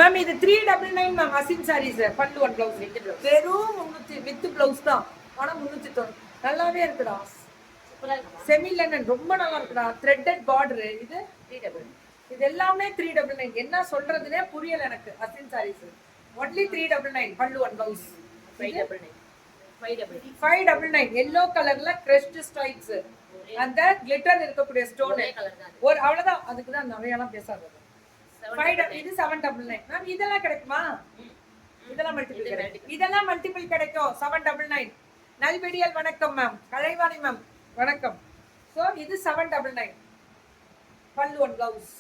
Ma'am இது 399 ma'am. Asin saris பட்டு one blouse வெறும் 300 வித் பிளவுஸ் தான். ஆனா 390 நல்லாவே இருக்குடா. செமி லெனன் ரொம்ப நல்லா இருக்குடா. Threaded border. இது 399. இது எல்லாமே 399. என்ன சொல்றதுனே புரியல எனக்கு. அசின் சாரீஸ் ஒன்லி 399 பல்லு ஒன் பிளவுஸ். 599 எல்லோ கலர்ல கிரஸ்ட் ஸ்ட்ரைப்ஸ் அந்த கிளிட்டர் இருக்கக்கூடிய ஸ்டோன் ஒரு அவ்வளவுதான். அதுக்கு தான் நிறைய எல்லாம் பேசாத. இது 799 மேம். இதெல்லாம் கிடைக்குமா? இதெல்லாம் மல்டிபிள் கிடைக்கும். இதெல்லாம் மல்டிபிள் கிடைக்கும். 799. நல்வெடியல் வணக்கம் மேம். கலைவாணி மேம் வணக்கம். சோ இது 799 பல்லு ஒன் பிளவுஸ்.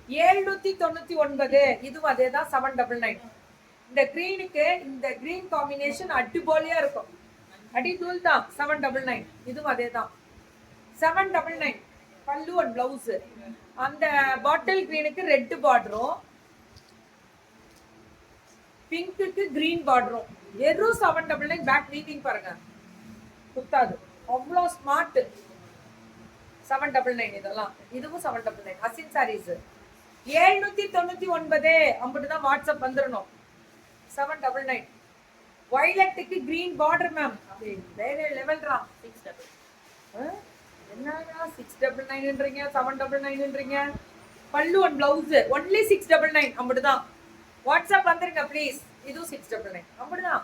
799 இதுவும் அதே தான் 799. இந்த கிரீனுக்கு இந்த கிரீன் காம்பினேஷன் அடிபோலியா இருக்கும். அடி தூள் தான். 799 இதுவும் அதே தான். 799 பல்லு ஒன் பிளவுஸ். அந்த பாட்டில் கிரீனுக்கு ரெட் பார்டரும் பிங்க்குக்கு கிரீன் பார்டரும் வெறும் 799. பேக் வீவிங் பாருங்க குத்தாது. அவ்வளோ ஸ்மார்ட். 799 இதெல்லாம். இதுவும் 799 அசின் சாரீஸ். 799 அப்படிதான் வாட்ஸ்அப் வந்துடணும். 799 வயலட்டுக்கு கிரீன் பார்டர் மேம். வேற லெவல்ரா. 699 என்னடா 699ன்றீங்க 799ன்றீங்க. பல்லு ஒன் பிளவுஸ் ஒன்லி 699 அப்படிதான். வாட்ஸ்அப் வந்துருங்க ப்ளீஸ். இதுவும் 699 அப்படிதான்.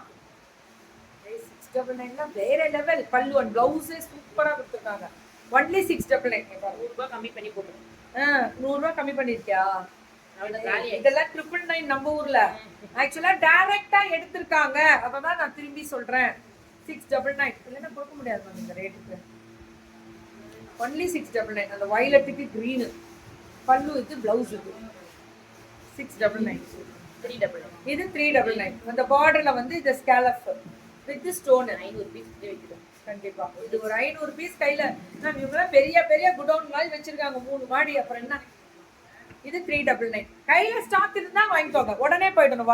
699 வேற லெவல். பல்லு ஒன் பிளவுஸ் சூப்பரா கொடுத்துருக்காங்க. ஒன்லி 699. 100 ரூபாய் கம்மி பண்ணி போட்டு 100 ரூபாய் கம்மி பண்ணிருக்கியா? இதெல்லாம் 999 நம்ம ஊர்ல. ஆக்சுவலா டைரக்டா எடுத்திருக்காங்க. அதான் நான் திரும்பி சொல்றேன். 699 இல்லைன்னா கொடுக்க முடியாது இந்த ரேட்டுக்கு. ஒன்லி 699. அந்த வயலட்டுக்கு கிரீன் பல்லு இது பிளவுஸ் இது 699. 399 இது 399. அந்த பார்டர்ல வந்து இந்த ஸ்கேலப் வித் ஸ்டோன் 500 பீஸ் விக்குது. கண்டிப்பா இது ஒரு 500 பீஸ் கையில நான் இவங்க பெரிய பெரிய குடவுன் மாதிரி வச்சிருக்காங்க 3 மாடி. அப்புறம் என்ன? இது 399. கையில ஸ்டாக் இருந்தா வாங்கிக்கோங்க. உடனே போயிடணும்.